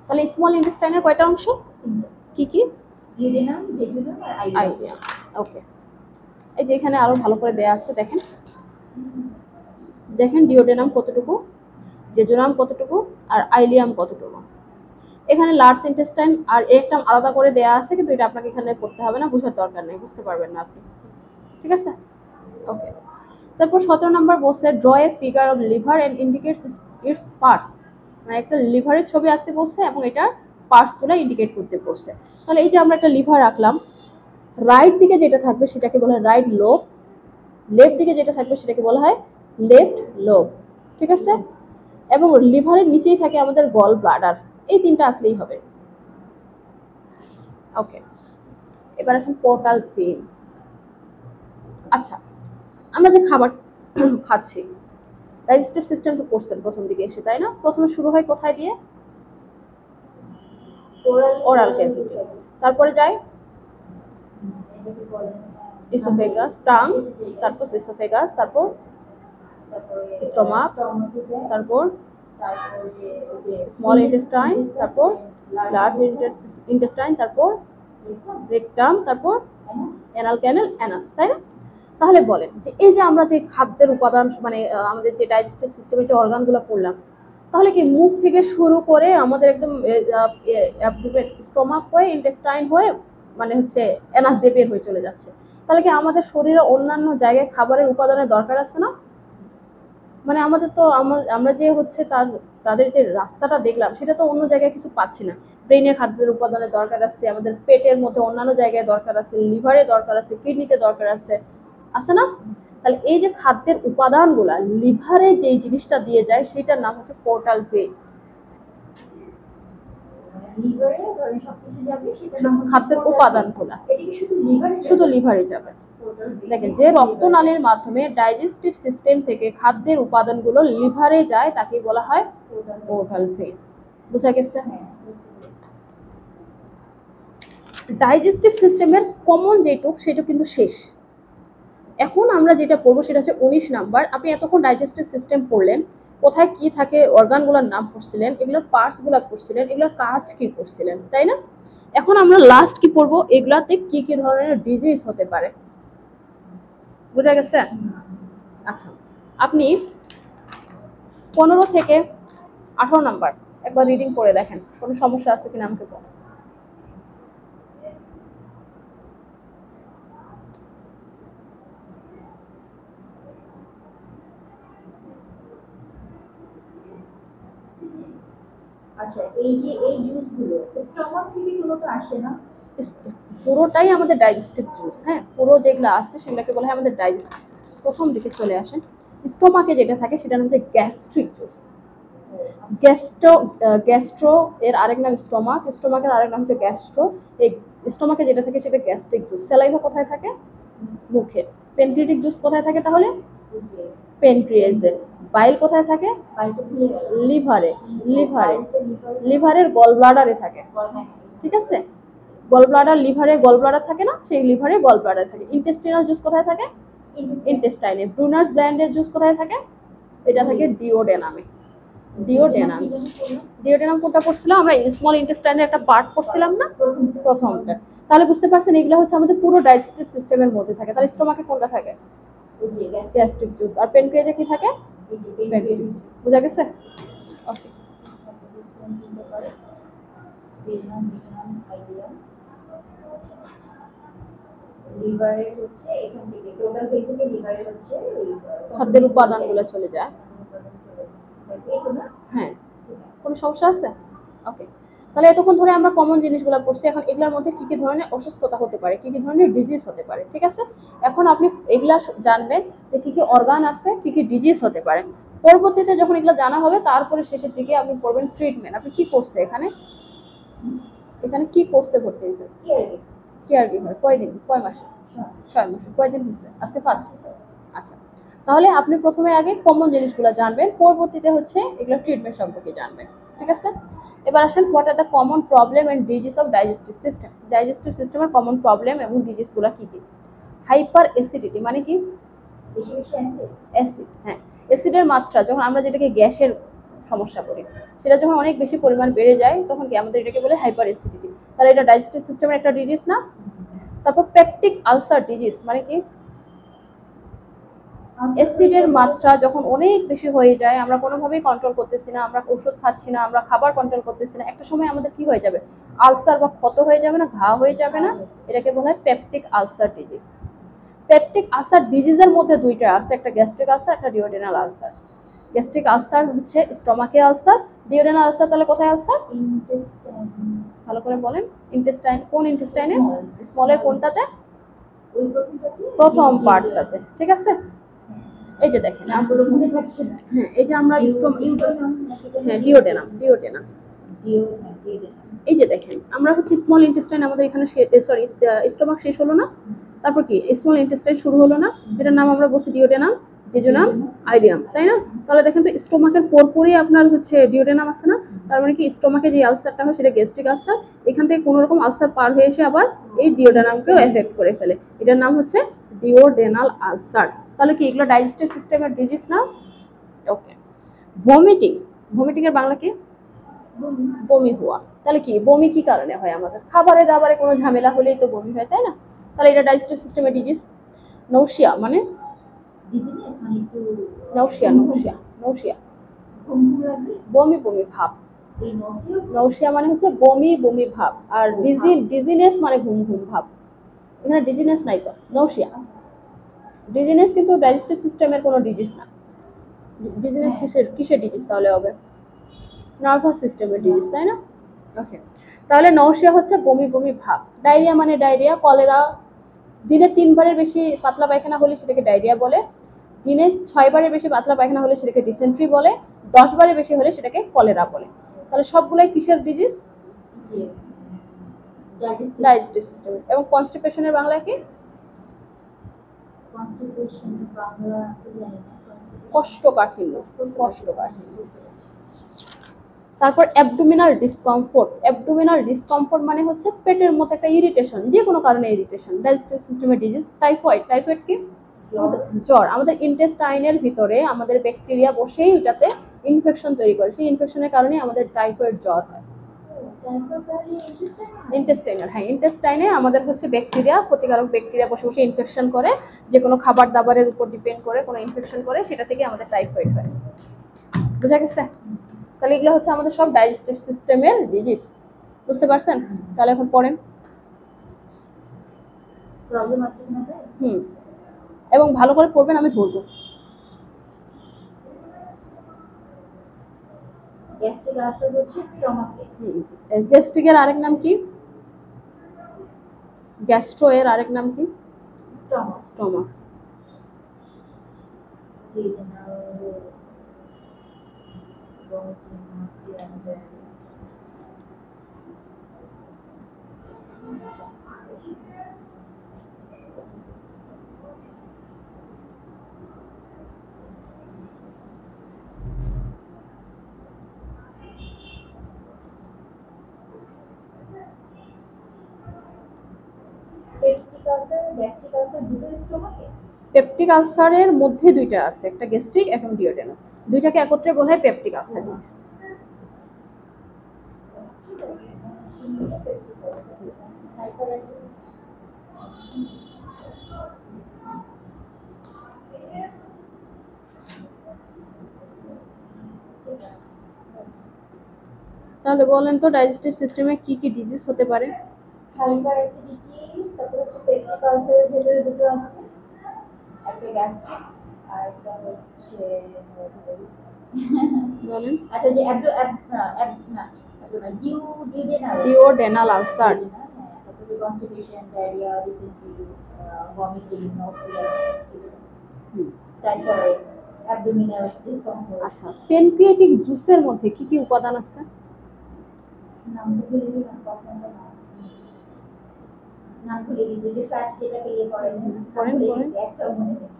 তাহলে স্মল ইন্টেস্টাইনের কয়টা অংশ, কি কি? ডিউডেনাম, জেজুনাম আর আইলিয়াম। ওকে, এই যে এখানে আরো ভালো করে দেয়া আছে, দেখেন দেখেন ডিওডেনাম কতটুকু, জেজুনাম কতটুকু, আর আইলিয়াম কতটুকু। এখানে লার্জ ইন্টেস্টাইন আর একটা আলাদা করে দেয়া আছে, কিন্তু এটা আপনাকে এখানে পড়তে হবে না, বোঝার দরকার নেই, বুঝতে পারবেন না আপনি, ঠিক আছে? ওকে, তারপর 17 নম্বর বলছে draw a figure of liver and indicates its parts, মানে একটা লিভারের ছবি আঁকতে বলছে এবং এটার পার্টসগুলো ইন্ডিকেট করতে বলছে। তাহলে এই যে আমরা একটা লিভার আঁকলাম, রাইট দিকে যেটা থাকবে সেটাকে বলা হয় রাইট লোব, লেফট দিকে যেটা থাকবে সেটাকে বলা হয় লেফট লোব, ঠিক আছে? এবং লিভারের নিচেই থাকে আমাদের গল ব্লাডার, এই তিনটা আঁকলেই হবে। ওকে, এবার আসেন পোর্টাল ভেইন। আচ্ছা, আমরা যে খাবার খাচ্ছি, ডাইজেস্টিভ সিস্টেম তো পড়ছেন প্রথম দিকে এসে, তাই না? প্রথমে শুরু হয় কোথায় দিয়ে? ওরাল ক্যাভিটি, তারপরে যায় ইসোফেগাস, টাং, তারপর ইসোফেগাস, তারপর স্টোমাক, তারপর স্মল ইন্টেস্টাইন, তারপর লার্জ ইন্টেস্টাইন, তারপর রেকটাম, তারপর অ্যানাল ক্যানেল, অ্যানাস, তাই না? তাহলে বলেন যে এই যে আমরা যে খাদ্যের উপাদান, মানে আমাদের যে ডাইজেস্টিভ সিস্টেমের যে অর্গানগুলো পড়লাম, তাহলে কি মুখ থেকে শুরু করে আমাদের একদম স্টোমাক হয়ে ইন্টেস্টাইন হয়ে মানে হচ্ছে অ্যানাস দিয়ে বের হয়ে চলে যাচ্ছে, তাহলে কি আমাদের শরীরে অন্যান্য জায়গায় খাবারের উপাদানের দরকার আছে না? মানে আমাদের তো আমরা যে হচ্ছে তাদের যে রাস্তাটা দেখলাম সেটা তো অন্য জায়গায় কিছু পাচ্ছি না। ব্রেনের খাদ্যের উপাদানের দরকার আছে, আমাদের পেটের মধ্যে অন্যান্য জায়গায় দরকার আছে, লিভারে দরকার আছে, কিডনিতে দরকার আছে, আছে না? তাহলে এই যে খাদ্যের উপাদানগুলা লিভারে যেই জিনিসটা দিয়ে যায় সেটার নাম হচ্ছে পোর্টাল ভেইন। খাদ্যের উপাদানগুলা শুধু লিভারে যাবে। দেখেন, যে রক্তনালীর মাধ্যমে ডাইজেস্টিভ সিস্টেম থেকে খাদ্যের উপাদানগুলো লিভারে যায় তাকে বলা হয় পোর্টাল ভেইন। বুঝা গেছে? ডাইজেস্টিভ সিস্টেমের কমন যেটুক সেটা কিন্তু শেষ। এখন আমরা যেটা পড়বো সেটা হচ্ছে 19 নাম্বার। আপনি এতক্ষণ ডাইজেস্টিভ সিস্টেম পড়লেন, কোথায় কি থাকে, অর্গানগুলোর নাম পড়ছিলেন, এগুলোর পার্টসগুলো পড়ছিলেন, এগুলোর কাজ কি পড়ছিলেন, তাই না? এখন আমরা লাস্ট কি পড়বো, এগুলাতে কি কি ধরনের ডিজিজ হতে পারে। বুঝা গেছে? আচ্ছা, আপনি 15 থেকে 18 নাম্বার একবার রিডিং করে দেখেন, কোনো সমস্যা আছে কিনা আমাকে বল। আচ্ছা, এই যে এই জুসগুলো স্টমাক থেকে কোনো তো আসে না? পুরোটাই আমাদের ডাইজেস্টিভ জুস, হ্যাঁ, পুরো যেগুলো আছে সেগুলোকে বলা হয় আমাদের ডাইজেস্টিভ জুস। প্রথম দিকে চলে আসেন, স্টোমাকে যেটা থাকে সেটার নাম হচ্ছে গ্যাস্ট্রিক জুস। গ্যাস্ট্রো এর আরেক নাম স্টোমাক, স্টোমাকের আরেক নাম হচ্ছে গ্যাস্ট্রো। এই স্টোমাকে যেটা থাকে সেটা গ্যাস্ট্রিক জুস। স্যালাইভা কোথায় থাকে? মুখে। পেনক্রিয়াটিক জুস কোথায় থাকে তাহলে? পেনক্রিয়াসে। বাইল কোথায় থাকে? লিভারে। লিভারের গল ব্লাডারে থাকে, ঠিক আছে? গল ব্লাডার, লিভারে গল ব্লাডার থাকে না, সেই লিভারে গল ব্লাডার থাকে। ইন্টেস্টিনাল জুস কোথায় থাকে? ইন্টেস্টাইনে। ব্রুনার্স গ্ল্যান্ডের জুস কোথায় থাকে? এটা থাকে ডিওডেনামে। ডিওডেনাম কোনটা পড়ছিলাম আমরা? স্মল ইন্টেস্টাইনের একটা পার্ট পড়ছিলাম না, প্রথমটা। তাহলে বুঝতে পারছেন এগুলো হচ্ছে আমাদের পুরো ডাইজেস্টিভ সিস্টেমের মধ্যে থাকে। তাহলে স্টোমাকে কোনটা থাকে? Gastric juice. আর পেনক্রিয়াসে কি থাকে? বুঝা গেছে? ওকে, লিভারের হচ্ছে এখান থেকে টোটাল ভেই থেকে লিভারের হচ্ছে খাদ্যের উপাদানগুলো চলে যায়। হ্যাঁ, কোনো সমস্যা আছে? ওকে, তাহলে এতক্ষণ ধরে আমরা কমন জিনিসগুলো পড়ছি। এখন এগুলোর মধ্যে কি কি ধরনের অসুস্থতা হতে পারে, কি কি ধরনের ডিজিজ হতে পারে, ঠিক আছে? এখন আপনি এগুলা জানবেন যে কি কি অর্গান আছে, কি কি ডিজিজ হতে পারে। পরবর্তীতে যখন এগুলো জানা হবে তারপরে শেষের দিকে আপনি পড়বেন ট্রিটমেন্ট। আপনি কি করছে এখানে, এখানে কি করছে ভর্তি হয়েছে? Care giver. কয়দিন, কয় মাসে? 6 মাসে। কয়দিন হয়েছে? আজকে ফার্স্ট। আচ্ছা, তাহলে আপনি প্রথমে আগে কমন জিনিসগুলো জানবেন, পরবর্তীতে হচ্ছে এগুলো ট্রিটমেন্ট সম্পর্কে জানবেন, ঠিক আছে? এবার আসেন, what are the common problem and disease of digestive system. Digestive সিস্টেমের কমন প্রবলেম এবং ডিজিজগুলো কি কি? হাইপার অ্যাসিডিটি মানে কি? অ্যাসিড, হ্যাঁ, অ্যাসিডের মাত্রা, যখন আমরা যেটাকে গ্যাসের সমস্যা পড়ি। সেটা যখন অনেক বেশি পরিমাণ বেড়ে যায় তখন কি আমাদের এটাকে বলে হাইপার অ্যাসিডিটি। তাহলে এটা ডাইজেস্টিভ সিস্টেমের একটা ডিজিজ না? তারপর পেপটিক আলসার ডিজিজ মানে কি? অ্যাসিডের মাত্রা যখন অনেক বেশি হয়ে যায়, আমরা কোনোভাবেই কন্ট্রোল করতেছি না, আমরা ওষুধ খাচ্ছি না, আমরা খাবার কন্ট্রোল করতেছি না, একটা সময় আমাদের কি হয়ে যাবে? আলসার বা ক্ষত হয়ে যাবে না, ঘা হয়ে যাবে না? এটাকে বলা হয় peptic ulcer disease. Peptic ulcer ডিজিজের মধ্যে দুইটা আছে, একটা গ্যাস্ট্রিক আলসার, একটা ডিওডেনাল আলসার। গ্যাস্ট্রিক আলসার হচ্ছে স্টমাকে আলসার, ডিওডেনাল আলসার তাহলে কোথায় আলসার? ভালো করে বলেন। ইন্টেস্টাইন, কোন ইন্টেস্টাইনে? স্মলের কোনটাতে? প্রথম পার্টটাতে, ঠিক আছে। এই যে দেখেন, হ্যাঁ এই যে আমরা হ্যাঁ ডিওডেনাম, ডিওডেনাম, এই যে দেখেন আমরা হচ্ছে স্মল ইন্টেস্টাইন, আমাদের এখানে সরি স্টমাক শেষ হলো না, তারপর কি স্মল ইন্টেস্টাইন শুরু হলো না, এটার নাম আমরা বলছি ডিওডেনাম, জেজুনাম, আইলিয়াম, তাই না? তাহলে দেখেন তো স্টমাকের পরপরই আপনার হচ্ছে ডিওডেনাম আছে না, তার মানে কি স্টমাকে যে আলসারটা হয় সেটা গ্যাস্ট্রিক আলসার, এখান থেকে কোনো রকম আলসার পার হয়ে এসে আবার এই ডিওডেনামকেও এফেক্ট করে ফেলে, এটার নাম হচ্ছে ডিওডেনাল আলসার। তাহলে কি এগুলো ডাইজেস্টিভ সিস্টেমের ডিজিজ না? ওকে। ভমিটিং, ভমিটিং এর বাংলা কি? বমি হওয়া। তাহলে কি বমি কি কারণে হয়? আমাদের খাবারে দাবারে কোনো ঝামেলা হলেই তো বমি হয়, তাই না? তাহলে এটা ডাইজেস্টিভ সিস্টেমের ডিজিজ। নৌশিয়া মানে? নৌশিয়া, নৌশিয়া, নৌশিয়া বমি বমি ভাব। নৌশিয়া মানে হচ্ছে বমি বমি ভাব, আর ডিজিনেস মানে ঘুম ঘুম ভাব। এখানে ডিজিনেস নাই তো, নৌশিয়া। ডিজিনেস কিন্তু ডাইজেস্টিভ সিস্টেমের কোনো ডিজিজ না। ডিজিনেস কিসের কিসের ডিজিজ তাহলে হবে? নার্ভাস সিস্টেমের ডিজিজ, তাই না? ওকে। তাহলে নৌশিয়া হচ্ছে বমি বমি ভাব। ডায়রিয়া মানে ডায়রিয়া, কলেরা। দিনে 3 বারের বেশি পাতলা পায়খানা হলে সেটাকে ডায়রিয়া বলে, দিনে 6 বারের বেশি পাতলা পায়খানা হলে সেটাকে ডিসেন্ট্রি বলে, 10 বারের বেশি হলে সেটাকে কলেরা বলে। তাহলে সবগুলাই কিসের ডিজিজ? ডাইজেস্টিভ সিস্টেমের। এবং কনস্টিপেশনের বাংলা কি? কোষ্ঠকাঠিন্য, কোষ্ঠকাঠিন্য। তারপর অ্যাবডোমিনাল ডিসকমফোর্ট। অ্যাবডোমিনাল ডিসকমফোর্ট মানে হচ্ছে পেটের মধ্যে একটা ইরিটেশন, যে কোনো কারণে ইরিটেশন, ডাইজেস্টিভ সিস্টেমের ডিজিজ। টাইফয়েড, টাইফয়েড কি? জ্বর। আমাদের ইন্টেস্টাইনের ভিতরে আমাদের ব্যাকটেরিয়া বসেই ওটাতে ইনফেকশন তৈরি করে, সেই ইনফেকশনের কারণে আমাদের টাইফয়েড জ্বর হয়। ইন্টেস্টাইনাল, হ্যাঁ ইন্টেস্টাইনে আমাদের হচ্ছে ব্যাকটেরিয়া, ক্ষতিকারক ব্যাকটেরিয়া বসে বসে ইনফেকশন করে, যে কোনো খাবার দাবারের উপর ডিপেন্ড করে কোনো ইনফেকশন করে, সেটা থেকে আমাদের টাইফয়েড হয়। বুঝা গেছে? তাহলে এগুলো হচ্ছে আমাদের সব ডাইজেস্টিভ সিস্টেমের ডিজিজ। বুঝতে পারছেন? তাহলে এখন পড়েন। প্রবলেম আছে না? এবং ভালো করে পড়বেন, আমি ধরবো। গ্যাস্ট্রিক আলসার হচ্ছে স্টমাকে। গ্যাস্ট্রিকের আরেক নাম কি? গ্যাস্ট্রো এর আরেক নাম কি? স্টমাক। স্টমাক। পেপটিক আলসারের মধ্যে দুইটা আছে, একটা গ্যাস্ট্রিক এবং ডিওডেনাল, দুইটাকে একত্রে বলা হয় পেপটিক আলসার। তাহলে বলেন তো ডাইজেস্টিভ সিস্টেমে কি কি ডিজিজ হতে পারে? হাইপার অ্যাসিডিটি, তারপর হচ্ছে পেপটিক আলসারের ভিতরে দুটো আছে, একটা গ্যাস্ট্রিক আর একটা হচ্ছে বলেন। একটা যে ডিওডেনাল আলসার। তারপরে constipation, diarrhoea, dysentery, vomiting, nausea, typhoid, abdominal discomfort. আচ্ছা, প্যানক্রিয়াটিক জুসের মধ্যে কি কি উপাদান আছে? নামটা ভুলে গেলাম, নাম ভুলে গেছি, যে ফ্যাট যেটাকে ইয়ে করে পড়েন পড়েন। একটা মনে নেই।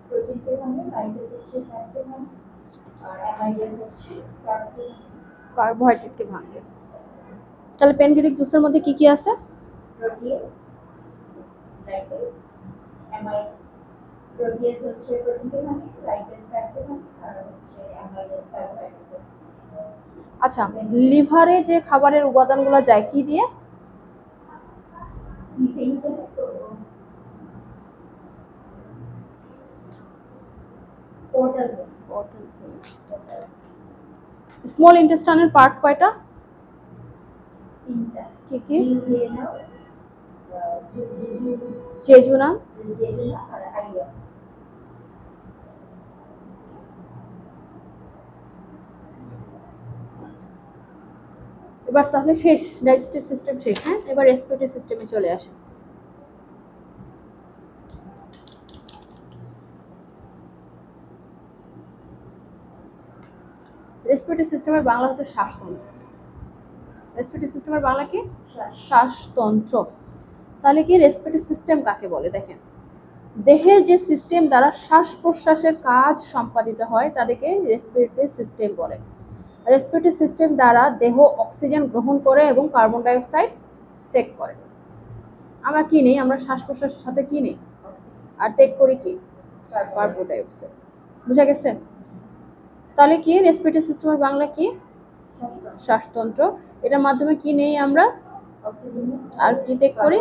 প্রোটিনকে ভাঙে, লাইপেজ হচ্ছে ফ্যাটকে ভাঙে, আর অ্যামাইলেজ হচ্ছে কার্বোহাইড্রেটকে ভাঙে। তাহলে প্যানক্রিয়াটিক জুসের মধ্যে কি কি আছে? Proteus, lipase, amylase. প্রোটিয়াস হচ্ছে প্রোটিনকে ভাঙে, লাইপেজ ফ্যাটকে ভাঙে, আর হচ্ছে অ্যামাইলেজ কার্বোহাইড্রেট। আচ্ছা, লিভারে যে খাবারের উপাদানগুলো যায় কি দিয়ে? মিথেইন যাবে তো পোর্টাল। স্মল ইন্টেস্টাইনের পার্ট কয়টা? তিনটা। কি কি? ডিউডেনাম, জেজুনাম, জেজুনা আর আইলিয়া। এবার তাহলে শেষ, ডাইজেস্টিভ সিস্টেম শেষ। হ্যাঁ, এবার রেসপিরেটরি সিস্টেমে চলে আসে। রেসপিরেটরি সিস্টেমের বাংলা হচ্ছে শ্বাসতন্ত্র। রেসপিরেটরি সিস্টেমের বাংলা কি? শ্বাসতন্ত্র। তাহলে কি রেসপিরেটরি সিস্টেম কাকে বলে? দেখেন, দেহের যে সিস্টেম দ্বারা শ্বাস প্রশ্বাসের কাজ সম্পাদিত হয় তাদেরকে রেসপিরেটরি সিস্টেম বলে। রেসপিরেটরি সিস্টেম দ্বারা দেহ অক্সিজেন গ্রহণ করে এবং কার্বন ডাই অক্সাইড ত্যাগ করে। আমরা কি নেই? আমরা শ্বাস প্রশ্বাসের সাথে কি নেই? আর ত্যাগ করি কি? Carbon die oxide. বুঝা গেছে? তাহলে কি রেসপিরেটরি সিস্টেমের বাংলা কি? শ্বাসতন্ত্র। এটার মাধ্যমে কি নেই আমরা? অক্সিজেন আর কি ত্যাগ করি?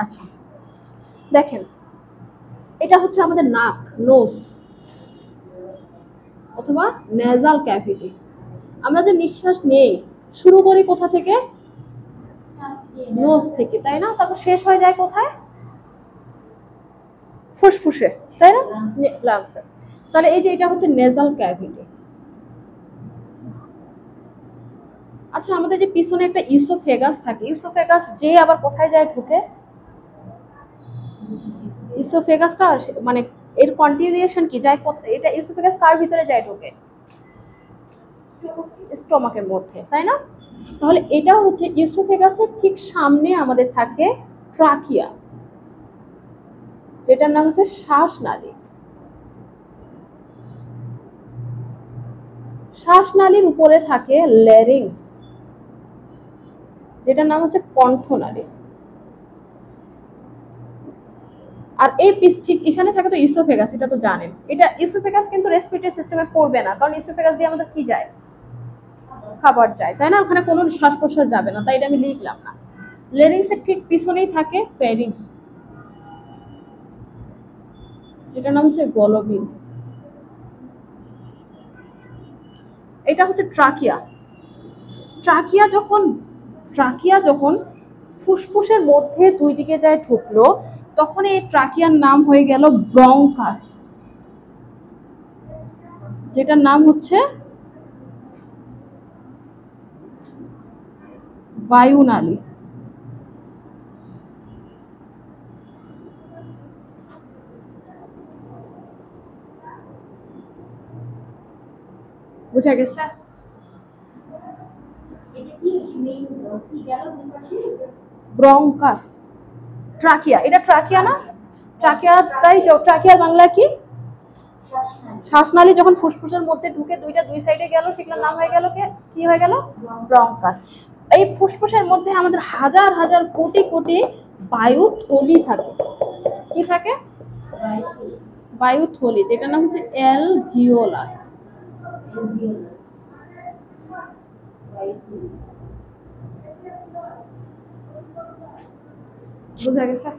আচ্ছা, দেখেন, এটা হচ্ছে আমাদের নাক, নোজ অথবা নেজাল ক্যাভিটি। আমরা যে নিঃশ্বাস নেই শুরু করি কোথা থেকে? নোজ থেকে, তাই না? তারপর শেষ হয়ে যায় কোথায়? ফুসফুসে, তাই না? লাংসে। তাহলে এই যে এটা হচ্ছে নেজাল ক্যাভিটি। আচ্ছা, আমাদের যে পিছনে একটা ইসোফেগাস থাকে, ইসোফেগাস যে আবার কোথায় যায় ঢুকে? ইসোফেগাসটা মানে এর কন্টিনিউশন কি যায় কোথায়? এটা ইসোফেগাস কার ভিতরে যায় ঢুকে? স্টোমাকের মধ্যে, তাই না? তাহলে এটা হচ্ছে ইসোফেগাসের ঠিক সামনে আমাদের থাকে ট্রাকিয়া, যেটার নাম হচ্ছে শ্বাসনালী। শ্বাসনালীর উপরে থাকে ল্যারিংস, যেটার নাম হচ্ছে কণ্ঠনালী। আর এই ঠিক এখানে থাকে তো ইসোফেগাস, এটা তো জানেন। এটা ইসোফেগাস কিন্তু রেসপিরেটরি সিস্টেমে পড়বে না, কারণ ইসোফেগাস দিয়ে আমাদের কি যায়? খাবার যায়, তাই না? ওখানে কোনো শ্বাস প্রশ্বাস যাবে না, তাই এটা আমি লিখলাম না। ল্যারিংসের ঠিক পিছনেই থাকে ফেরিংস, যেটার নাম হচ্ছে গলবিল। এটা হচ্ছে ট্রাকিয়া। ট্রাকিয়া যখন ফুসফুসের মধ্যে দুই দিকে যায় ঢুকলো, তখন এই ট্রাকিয়ার নাম হয়ে গেল ব্রঙ্কাস, যেটার নাম হচ্ছে বায়ুনালী। বুঝা গেছে? Bronchus, trachea. এটা ট্রাকিয়া না? ট্রাকিয়াটাই, ট্রাকিয়ার বাংলা কি? শ্বাসনালী। যখন ফুসফুসের মধ্যে ঢুকে দুই সাইডে গেল, সেগুলোর নাম হয়ে গেল কি হয়ে গেল? ব্রঙ্কাস। এই ফুসফুসের মধ্যে আমাদের হাজার হাজার কোটি কোটি বায়ুথলি থাকে। কি থাকে? বায়ুথলি, যেটার নাম হচ্ছে অ্যালভিওলাস। বুঝা গেছে?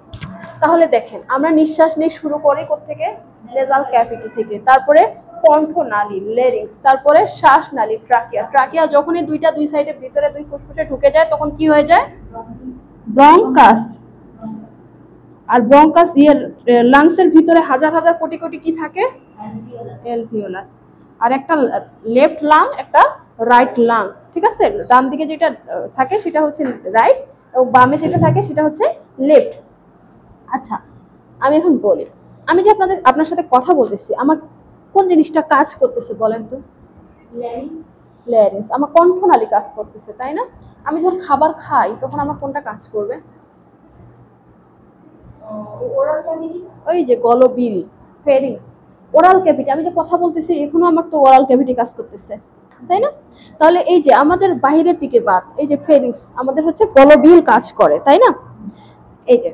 তাহলে দেখেন, আমরা নিঃশ্বাস নিয়ে শুরু করি কোত্থেকে? নেজাল ক্যাভিটি থেকে, তারপরে কণ্ঠনালী ল্যারিংস, তারপরে শ্বাসনালী ট্রাকিয়া। ট্রাকিয়া যখনই দুই সাইডে ভিতরে দুই ফুসফুসে ঢুকে যায় তখন কি হয়ে যায়? ব্রঙ্কাস। আর ব্রঙ্কাস লাংসের ভিতরে হাজার হাজার কোটি কোটি কি থাকে? অ্যালভিওলাস। আর একটা লেফট লাং, একটা রাইট লাং, ঠিক আছে? ডান দিকে যেটা থাকে সেটা হচ্ছে রাইট, এবং বামে যেটা থাকে সেটা হচ্ছে লেফট। আচ্ছা, আমি এখন বলি, আমি যে আপনার সাথে কথা বলতেছি, আমার কোন জিনিসটা কাজ করতেছে বলেন তো? ল্যারিংস, আমার কণ্ঠনালী কাজ করতেছে, তাই না? আমি যখন খাবার খাই তখন আমার কোনটা কাজ করবে? ওরাল ক্যাভিটি, ওই যে গলবিল, ফেরিংস। ওরাল ক্যাভিটি, আমি যে কথা বলতেছি এখনো আমার তো ওরাল ক্যাভিটি কাজ করতেছে, তাই না? তাহলে এই যে আমাদের বাহিরের দিকে বাত, এই যে ফেরিংস আমাদের হচ্ছে গলবিল কাজ করে, তাই না? এই যে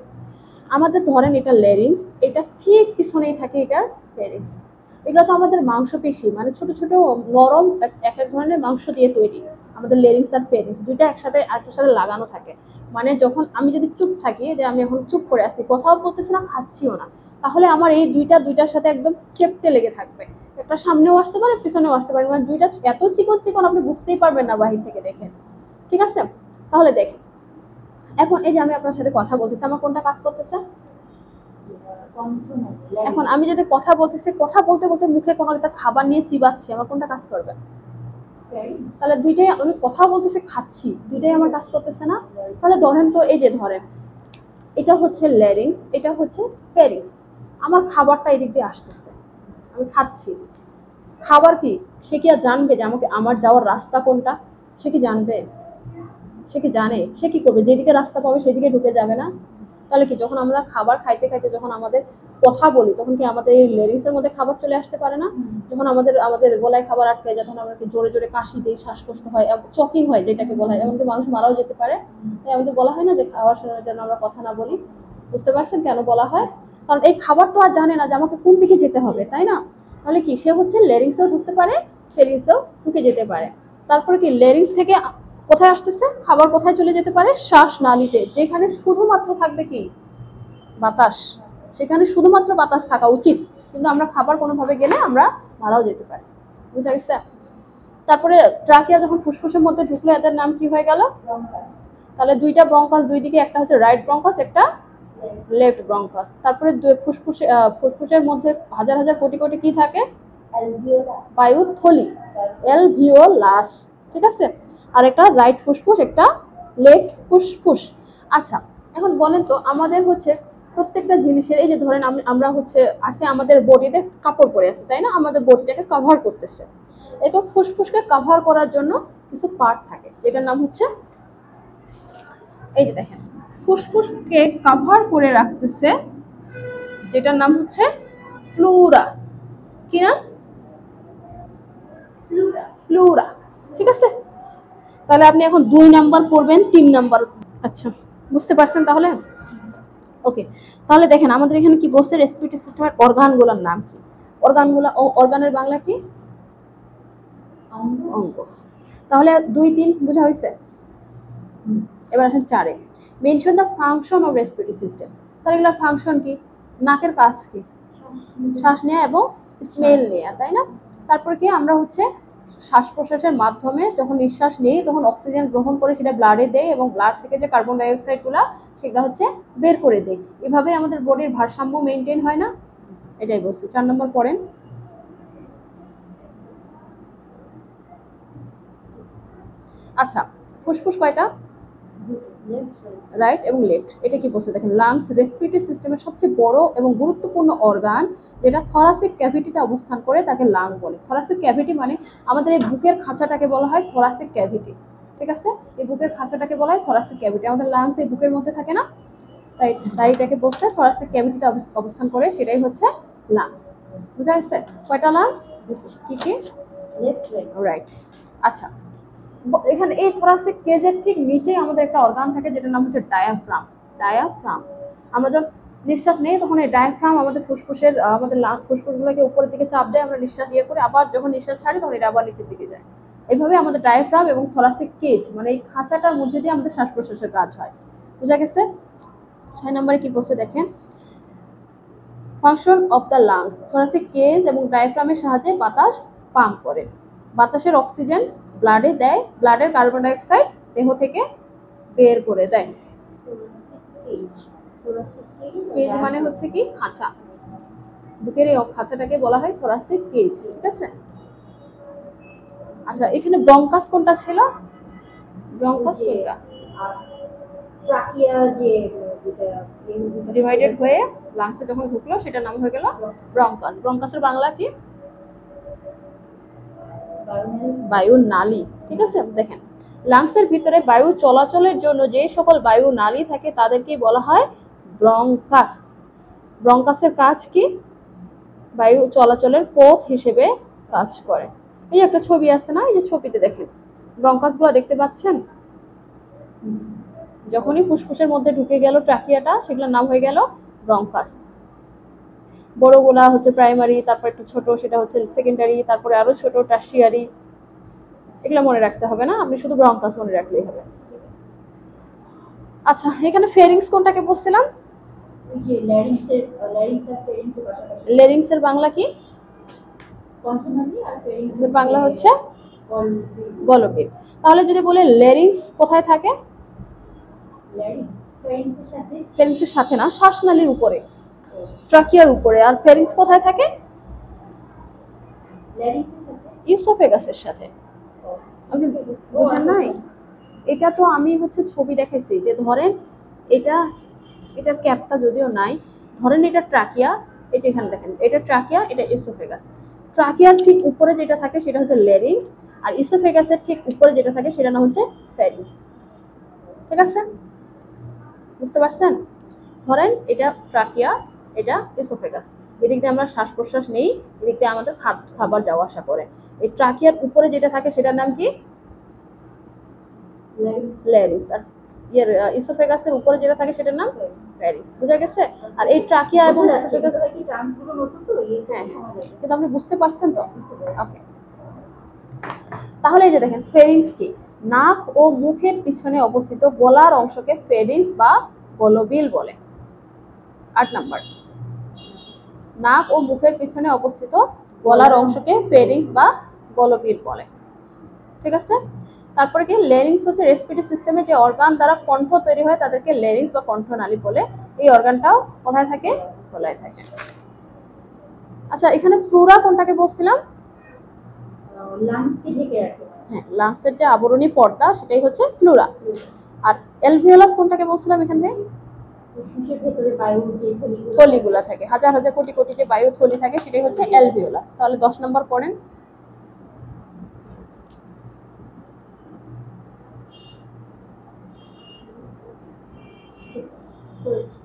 আমাদের ধরেন এটা ল্যারিংস, এটা ঠিক পিছনেই থাকে এটার ফেরিংস। এগুলো তো আমাদের মাংসপেশি, মানে ছোট ছোট নরম এক এক ধরনের মাংস দিয়ে তৈরি। আমাদের লেরিংস আর ফেরিংস দুইটা একসাথে আরেকটার সাথে লাগানো থাকে। মানে যখন আমি যদি চুপ থাকি, যে আমি এখন চুপ করে আছি, কথাও বলতেছি না, খাচ্ছিও না, তাহলে আমার এই দুইটার সাথে একদম চেপটে লেগে থাকবে। একটা সামনেও আসতে পারে, পিছনেও আসতে পারে, মানে দুইটা এত চিকন চিকন আপনি বুঝতেই পারবেন না বাহির থেকে দেখে, ঠিক আছে? তাহলে দেখেন, এখন এই যে আমি আপনার সাথে কথা বলতেছি, আমার কোনটা কাজ করতেছে? এখন আমি যদি কথা বলতেছি, কথা বলতে বলতে মুখে কোনো একটা খাবার নিয়ে চিবাচ্ছি, আমার কোনটা কাজ করবে? তাহলে দুইটাই, আমি কথা বলতেছি, খাচ্ছি, দুইটাই আমার কাজ করতেছে না? তাহলে ধরেন তো, এই যে ধরেন এটা হচ্ছে ল্যারিংস, এটা হচ্ছে ফেরিংস। আমার খাবারটা এদিক দিয়ে আসতেছে, আমি খাচ্ছি। খাবার কি, সে কি আর জানবে যে আমাকে আমার যাওয়ার রাস্তা কোনটা? সে কি জানবে? সে কি জানে? সে কি করবে? যেদিকে রাস্তা পাবে সেদিকে ঢুকে যাবে না? তাহলে কি, যখন আমরা খাবার খাইতে খাইতে যখন আমাদের কথা বলি, তখন কি আমাদের এই লেরিংস এর মধ্যে খাবার চলে আসতে পারে না? যখন আমাদের আমাদের গলায় খাবার আটকে যায়, যখন আমরা কি জোরে জোরে কাশি দিই, শ্বাসকষ্ট হয়, চকিং হয় যেটাকে বলা হয়, এমনকি মানুষ মারাও যেতে পারে। তাই আমাদের বলা হয় না যে খাওয়ার সময় যেন আমরা কথা না বলি। বুঝতে পারছেন কেন বলা হয়? কারণ এই খাবার তো আর জানে না যে আমাকে কোন দিকে যেতে হবে, তাই না? তাহলে কি, সে হচ্ছে লেরিংসেও ঢুকতে পারে, ফেরিংসেও ঢুকে যেতে পারে। তারপরে কি, লেরিংস থেকে কোথায় আসতেছে খাবার, কোথায় চলে যেতে পারে? শ্বাসনালীতে, যেখানে শুধুমাত্র থাকবে কি, বাতাস। সেখানে শুধুমাত্র বাতাস থাকা উচিত, কিন্তু আমরা খাবার কোনোভাবে গেলে আমরা মারাও যেতে পারি। বুঝা গেছে? তারপরে ট্রাকিয়া যখন ফুসফুসের মধ্যে ঢুকলো, এদের নাম কি হয়ে গেল? তাহলে দুইটা ব্রঙ্কাস, দুই দিকে, একটা হচ্ছে রাইট ব্রঙ্কাস, একটা লেফট ব্রঙ্কাস। তারপরে ফুসফুসের মধ্যে হাজার হাজার কোটি কোটি কি থাকে? বায়ুথলি, অ্যালভিওলাস, ঠিক আছে? আর একটা রাইট ফুসফুস, একটা লেফট ফুসফুস। আচ্ছা, এখন বলেন তো, আমাদের হচ্ছে প্রত্যেকটা জিনিসের, এই যে ধরেন আমরা হচ্ছে আছে আমাদের বডিতে কাপড় পরে আছে, তাই না? আমাদের বডিটাকে কভার করতেছে। এটা ফুসফুসকে কভার করার জন্য কিছু পার্ট থাকে, যেটার নাম হচ্ছে, এই যে দেখেন, ফুসফুসকে কভার করে রাখতেছে, যেটার নাম হচ্ছে ফ্লুরা। কি নাম? ফ্লুরা, ঠিক আছে? তাহলে আপনি এখন 2 নাম্বার পড়বেন, 3 নাম্বার। আচ্ছা, বুঝতে পারছেন তাহলে? ওকে, তাহলে দেখেন আমাদের এখানে কি বলছে, রেসপিরেটরি সিস্টেমের অর্গানগুলোর নাম কি? অর্গানের বাংলা কি? অঙ্গ। তাহলে 2, 3 বোঝা হয়েছে? এবার আসেন 4-এ, mention the function of respiratory system. তাহলে এগুলোর ফাংশন কি? নাকের কাজ কি? শ্বাস নেওয়া এবং স্মেল নেওয়া, তাই না? তারপর কি, আমরা হচ্ছে শ্বাস প্রশ্বাসের মাধ্যমে যখন নিঃশ্বাস নেই, তখন অক্সিজেন গ্রহণ করে সেটা ব্লাডে দেয়, এবং ব্লাড থেকে যে কার্বন ডাইঅক্সাইড গুলা সেগুলো হচ্ছে বের করে দেয়। এভাবে আমাদের বডির ভারসাম্য মেনটেন হয় না? এটাই বলছি। 4 নম্বর পড়েন। আচ্ছা, ফুসফুস কয়টা? রাইট এবং লেফট। এটা কি বলছে দেখেন, লাংস রেসপিরেটরি সিস্টেমের সবচেয়ে বড় এবং গুরুত্বপূর্ণ অর্গান, যেটা থরাসিক ক্যাভিটিতে অবস্থান করে, তাকে লাং বলে। থরাসিক ক্যাভিটি মানে আমাদের এই বুকের খাঁচাটাকে বলা হয় থরাসিক ক্যাভিটি, ঠিক আছে? এই বুকের খাঁচাটাকে বলা হয় থরাসিক ক্যাভিটি। আমাদের লাংস এই বুকের মধ্যে থাকে না, তাই এটাকে বলছে থরাসিক ক্যাভিটিতে অবস্থান করে, সেটাই হচ্ছে লাংস। বুঝা গেছে? কয়টা লাংস? কি কি? রাইট। আচ্ছা, এখানে এই থোরাসিক কেজের ঠিক নিচেই আমাদের একটা অর্গান থাকে, যেটার নাম হচ্ছে ডায়াফ্রাম। ডায়াফ্রাম, আমরা যখন নিঃশ্বাস নেই তখন এই ডায়াফ্রাম আমাদের ফুসফুসের আমাদের ফুসফুসগুলোকে উপরের দিকে চাপ দেয়, আমরা নিঃশ্বাস ইয়ে করে, আবার যখন নিঃশ্বাস ছাড়ি তখন এটা আবার নিচের দিকে যায়। এইভাবে আমাদের ডায়াফ্রাম এবং থোরাসিক কেজ, মানে এই খাঁচাটার মধ্যে দিয়ে আমাদের শ্বাস প্রশ্বাসের কাজ হয়। বুঝা গেছে? 6 নম্বরে কি বলছে দেখেন, function of the lungs, thoracic cage এবং ডায়াফ্রামের সাহায্যে বাতাস পাম্প করে। বাতাসের অক্সিজেন ব্লাডে দেয়, ব্লাডের কার্বন ডাইঅক্সাইড দেহ থেকে বের করে দেয়। কেজ, thoracic cage কেজ মানে হচ্ছে কি খাঁচা, বুকের এই খাঁচাটাকে বলা হয় থোরাসিক কেজ, ঠিক আছে। আচ্ছা এখানে ব্রঙ্কাস কোনটা ছিল, ব্রঙ্কাস কোনটা ট্রাকিয়া যে যেটা ডিভাইডেড হয়ে লাংসে যখন ঢুকলো সেটার নাম হয়ে গেল ব্রঙ্কাস। ব্রঙ্কাসের বাংলা কি, বায়ু নালী, ঠিক আছে। দেখেন লাংসের ভিতরে বায়ু চলাচলের জন্য যে সকল বায়ু নালী থাকে তাদেরকে বলা হয় ব্রঙ্কাস। ব্রঙ্কাসের কাজ কি, বায়ু চলাচলের পথ হিসেবে কাজ করে। এই একটা ছবি আছে না, এই যে ছবিতে দেখেন ব্রঙ্কাস গুলো দেখতে পাচ্ছেন, যখনই ফুসফুসের মধ্যে ঢুকে গেল ট্রাকিয়াটা, সেগুলোর নাম হয়ে গেল ব্রঙ্কাস। বড়গুলা হচ্ছে প্রাইমারি, তারপর একটু ছোট সেটা হচ্ছে সেকেন্ডারি, তারপরে আরো ছোট টার্সিয়ারি। এগুলো মনে রাখতে হবে না, আপনি শুধু ব্রঙ্কাস মনে রাখলেই হবে। আচ্ছা এখানে ফেরিংস কোনটাকে বলছিলাম, যে ল্যারিংস আর ফেরিংসের পাশাপাশি লেরিংস এর বাংলা কি, কন্ঠনালী, আর ফেরিংস এর বাংলা হচ্ছে গলবিল। গলবিল। তাহলে যদি বলে লেরিংস কোথায় থাকে, ল্যারিংস ফেরিংসের সাথে, ফেরিংসের সাথে না, শ্বাসনালীর উপরে, ট্রাকিয়ার উপরে। আর ফেরিংস কোথায় থাকে, ল্যারিংসের সাথে ইউসোফেগাসের সাথে। আপনি বুঝেন নাই, এটা তো আমি হচ্ছে ছবি দেখাইছি যে ধরেন এটা, এটার ক্যাপটা যদিও নাই, ধরেন এটা ট্রাকিয়া, এই যে এখানে দেখেন এটা ট্রাকিয়া, এটা ইসোফেগাস। ট্রাকিয়ার ঠিক উপরে যেটা থাকে সেটা হচ্ছে লেরিংস, আর ইসোফেগাসের ঠিক উপরে যেটা থাকে সেটা নাম হচ্ছে ফেরিংস, ঠিক আছে, বুঝতে পারছেন। ধরেন এটা ট্রাকিয়া, এটা ইসোফেগাস, এদিক দিয়ে আমরা শ্বাস প্রশ্বাস নেই, এদিক দিয়ে আমাদের খাবার যাওয়া আসা করে। এই ট্রাকিয়ার উপরে যেটা থাকে সেটার নাম কি, ল্যারিংস। আর ইয়ার ইসোফেগাসের উপরে যেটা থাকে সেটার নাম ফেরিংস, বুঝা গেছে। আর এই ট্রাকিয়া এবং ইসোফেগাস, কি টার্মসগুলো নতুন তো এই হ্যাঁ সময় লাগে। কিন্তু আপনি বুঝতে পারছেন তো, ওকে। তাহলে এই যে দেখেন ফেরিংস কি, নাক ও মুখের পিছনে অবস্থিত গলার অংশকে ফেরিংস বা গলবিল বলে। 8 নাম্বার, নাক ও মুখের পিছনে অবস্থিত গলার অংশকে ফেরিংস বা গলবিল বলে, ঠিক আছে। তারপরে কি লেরিংস হচ্ছে রেসপিরেটরি সিস্টেমে যে অর্গান দ্বারা কণ্ঠ তৈরি হয় তাদেরকে লেরিংস বা কণ্ঠনালী বলে। এই অর্গানটাও কোথায় থাকে, গলায় থাকে। আচ্ছা এখানে প্লুরা কোনটাকে বলছিলাম, লাংসকে ঢেকে রাখে। হ্যাঁ লাংসের যে আবরণী পর্দা সেটাই হচ্ছে প্লুরা। আর অ্যালভিওলাস কোনটাকে বলছিলাম, এখানে ফুসফুসের ভেতরে বায়ুর যে থলিগুলো থাকে, হাজার হাজার কোটি কোটি যে বায়ু থলি থাকে সেটাই হচ্ছে অ্যালভিওলাস। তাহলে 10 নম্বর পড়েন। করেছে।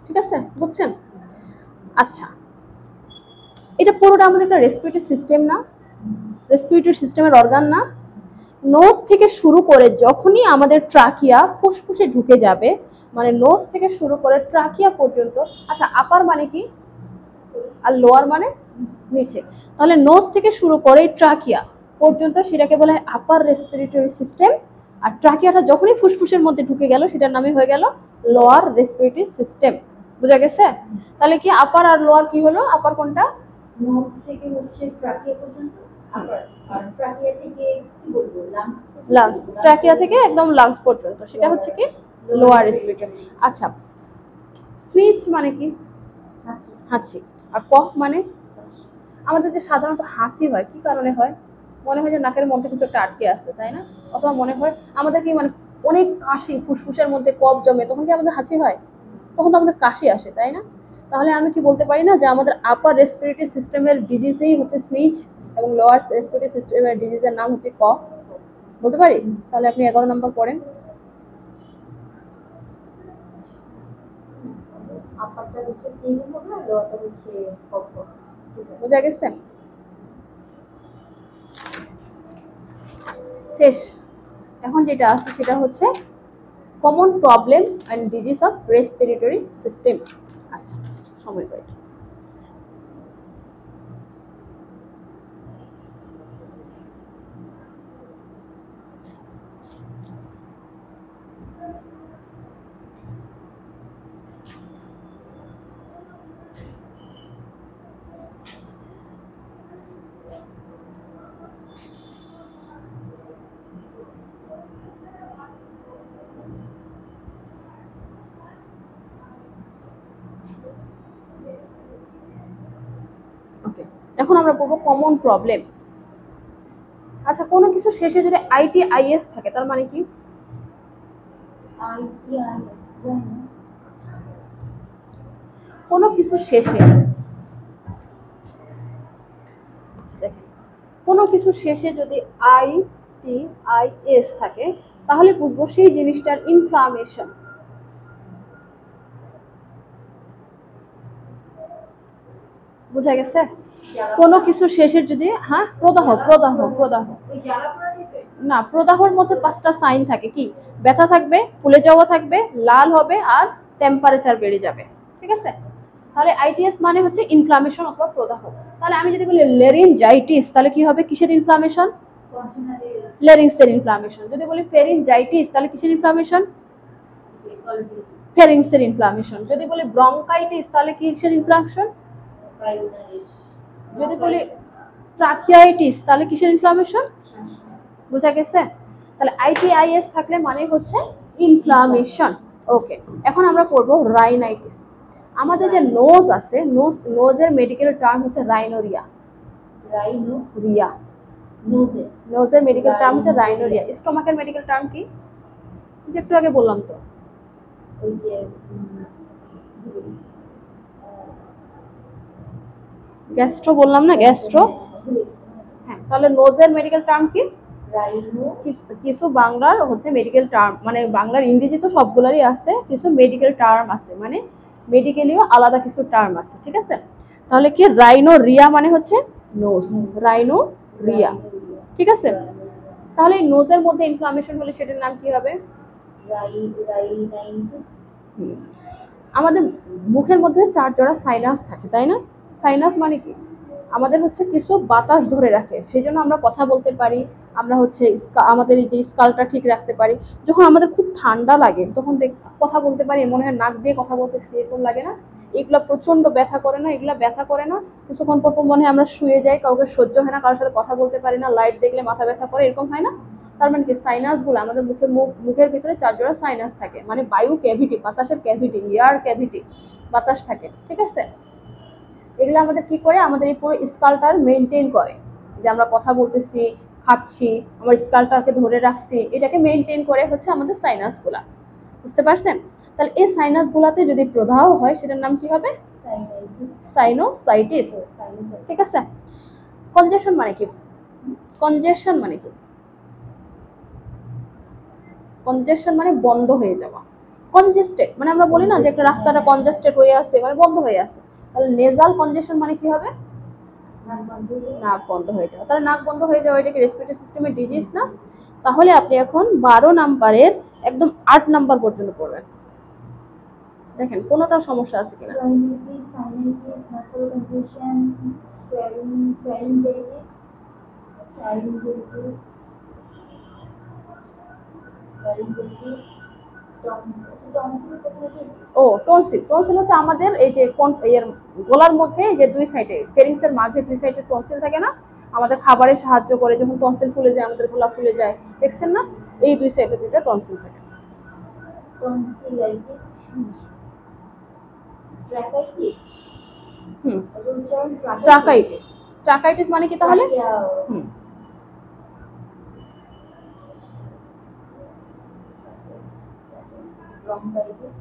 ঠিক আছে, বুঝছেন। আচ্ছা এটা পুরোটা আমাদের একটা রেসপিরেটরি সিস্টেম না, রেসপিরেটরি সিস্টেমের অর্গান না। নোজ থেকে শুরু করে যখনই আমাদের ট্রাকিয়া ফুসফুসে ঢুকে যাবে, মানে নোজ থেকে শুরু করে ট্রাকিয়া পর্যন্ত। আচ্ছা আপার মানে কি আর লোয়ার মানে নিচে, তাহলে নোজ থেকে শুরু করে ট্রাকিয়া পর্যন্ত সেটাকে বলা হয় আপার রেসপিরেটরি সিস্টেম। আর ট্রাকিয়াটা যখনই ফুসফুসের মধ্যে ঢুকে গেল সেটার নামই হয়ে গেল লোয়ার রেসপিরেটরি সিস্টেম, বুঝা গেছে। তাহলে কি আপার আর লোয়ার কি হলো, আপার কোনটা, নোজ থেকে হচ্ছে ট্রাকিয়া পর্যন্ত, আর ট্রাকিয়া থেকে কি বলবো লাংস, ট্রাকিয়া থেকে একদম লাংস পর্যন্ত সেটা হচ্ছে কি লোয়ার রেসপিরেটরি। আচ্ছা স্নিচ মানে কি, হাঁচি। আর কফ মানে, আমাদের যে সাধারণত হাঁচি হয় কি কারণে হয়, মনে হয় যে নাকের মধ্যে কিছু একটা আটকে আছে, তাই না। অথবা মনে হয় আমাদের কি মানে অনেক কাশি, ফুসফুসের মধ্যে কফ জমে, তখন কি আমাদের হাঁচি হয়, তখন তো আমাদের কাশি আসে, তাই না। তাহলে আমি কি বলতে পারি না যে আমাদের আপার রেসপিরেটরি সিস্টেমের ডিজিজেই হচ্ছে স্নিচ এবং লোয়ার রেসপিরেটরি সিস্টেমের ডিজিজের নাম হচ্ছে কফ, বলতে পারি। তাহলে আপনি 11 নম্বর পড়েন। আপারটা হচ্ছে স্নিগ্ধ হবে আর লোয়ারটা হচ্ছে কফ। বোঝা গেছে, শেষ। এখন যেটা আছে সেটা হচ্ছে common problem and disease of respiratory system. আচ্ছা সময় কয়েক, এখন আমরা পড়বো কমন প্রবলেম। আচ্ছা, কোনো কিছু শেষে যদি ITIS থাকে তার মানে কি? কোনো কিছু শেষে, কোনো কিছু শেষে যদি ITIS থাকে তাহলে বুঝবো সেই জিনিসটার ইনফ্লামেশন। বুঝা গেছে? কোনো কিছু শেষের যদি, হ্যাঁ, প্রদাহ প্রদাহ প্রদাহ না, প্রদাহর মধ্যে 5টা সাইন থাকে। কি? ব্যথা থাকবে, ফুলে যাওয়া থাকবে, লাল হবে, আর টেম্পারেচার বেড়ে যাবে। ঠিক আছে? তাহলে ITS মানে হচ্ছে ইনফ্লামেশন অথবা প্রদাহ। তাহলে আমি যদি বলি লেরিনজাইটিস, তাহলে কি হবে? কিসের ইনফ্লামেশন? লেরিংসের ইনফ্লামেশন। যদি বলি ফেরিনজাইটিস, তাহলে কিসের ইনফ্লামেশন? ফেরিংসের ইনফ্লামেশন। যদি বলি ব্রঙ্কাইটিস, তাহলে কিসের ইনফ্লামেশন? যদি বলি ট্রাকিয়াইটিস, তাহলে কিসের ইনফ্লামেশন? বুঝা গেছে? তাহলে ITIS থাকলে মানে হচ্ছে ইনফ্লামেশন। ওকে, এখন আমরা পড়বো রাইনাইটিস। আমাদের যে নোজ আছে, নোজের মেডিকেল টার্ম হচ্ছে রাইনোরিয়া। রাইনোরিয়া, নোজের মেডিকেল টার্ম হচ্ছে রাইনোরিয়া। স্টোমাকের মেডিকেল টার্ম কি? যে একটু আগে বললাম তো, ওই যে গ্যাস্ট্রো বললাম না, গ্যাস্ট্রো। হ্যাঁ, তাহলে নোজের মেডিকেল টার্ম কি? কিছু বাংলার হচ্ছে মেডিকেল টার্ম, মানে বাংলার ইংরেজি তো সবগুলোরই আছে, কিছু মেডিকেল টার্ম আছে, মানে মেডিকেলিও আলাদা কিছু টার্ম আছে। ঠিক আছে? তাহলে কি? রাইনোরিয়া মানে হচ্ছে নোজ, রাইনোরিয়া। ঠিক আছে? তাহলে এই নোজের মধ্যে ইনফ্লামেশন হলে সেটার নাম কি হবে? আমাদের মুখের মধ্যে 4 জোড়া সাইনাস থাকে, তাই না? সাইনাস মানে কি? আমাদের হচ্ছে কিছু বাতাস ধরে রাখে, সেই জন্য আমরা কথা বলতে পারি, আমরা হচ্ছে আমাদের এই যে স্কালটা ঠিক রাখতে পারি। যখন আমাদের খুব ঠান্ডা লাগে তখন কথা বলতে পারি, মনে হয় নাক দিয়ে কথা বলতেছি, এরকম লাগে না? এগুলো প্রচন্ড ব্যথা করে না? এগুলা ব্যথা করে না? কিছুক্ষণ পর মনে হয় আমরা শুয়ে যাই, কাউকে সহ্য হয় না, কারোর সাথে কথা বলতে পারি না, লাইট দেখলে মাথা ব্যথা করে, এরকম হয় না? তার মানে কি? সাইনাসগুলো আমাদের মুখের ভিতরে 4 জোড়া সাইনাস থাকে, মানে বায়ু ক্যাভিটি, বাতাসের ক্যাভিটি, এয়ার ক্যাভিটি, বাতাস থাকে। ঠিক আছে? এগুলো আমাদের কি করে? আমাদের এই পুরো স্কালটার মেনটেন করে, যে আমরা কথা বলতেছি, খাচ্ছি, আমার স্কালটাকে ধরে রাখছি, এটাকে মেনটেন করে হচ্ছে আমাদের সাইনাসগুলা। বুঝতে পারছেন? তাহলে এই সাইনাসগুলাতে যদি প্রদাহ হয় সেটার নাম কি হবে? সাইনোসাইটিস। ঠিক আছে? কনজেশন মানে কি? কনজেশন মানে কি? কনজেশন মানে বন্ধ হয়ে যাওয়া। কনজেস্টেড মানে আমরা বলি না যে একটা রাস্তাটা কনজেস্টেড হয়ে আছে, মানে বন্ধ হয়ে আছে। তাহলে নেজাল কনজেশন মানে কি হবে? নাক বন্ধ হয়ে যাওয়া। তাহলে নাক বন্ধ হয়ে যাওয়া, এটা কি রেসপিরেটরি সিস্টেমের ডিজিজ না? তাহলে আপনি এখন 12 নাম্বারের একদম 8 নাম্বার পর্যন্ত পড়বেন। দেখেন কোনোটা সমস্যা আছে কিনা। ও টনসিল। টনসিল হচ্ছে আমাদের এই যে এর গলার মধ্যে যে দুই সাইডে, ফেরিংসের মাঝে দুই সাইডে টনসিল থাকে না? আমাদের খাবারে সাহায্য করে, যখন টনসিল ফুলে যায়, আমাদের গলা ফুলে যায়, দেখছেন না? এই দুই সাইডে দুইটা টনসিল থাকে। টনসিলাইটিস, ট্রাকাইটিস। ট্রাকাইটিস। ট্রাকাইটিস মানে কি তাহলে? Bronchitis,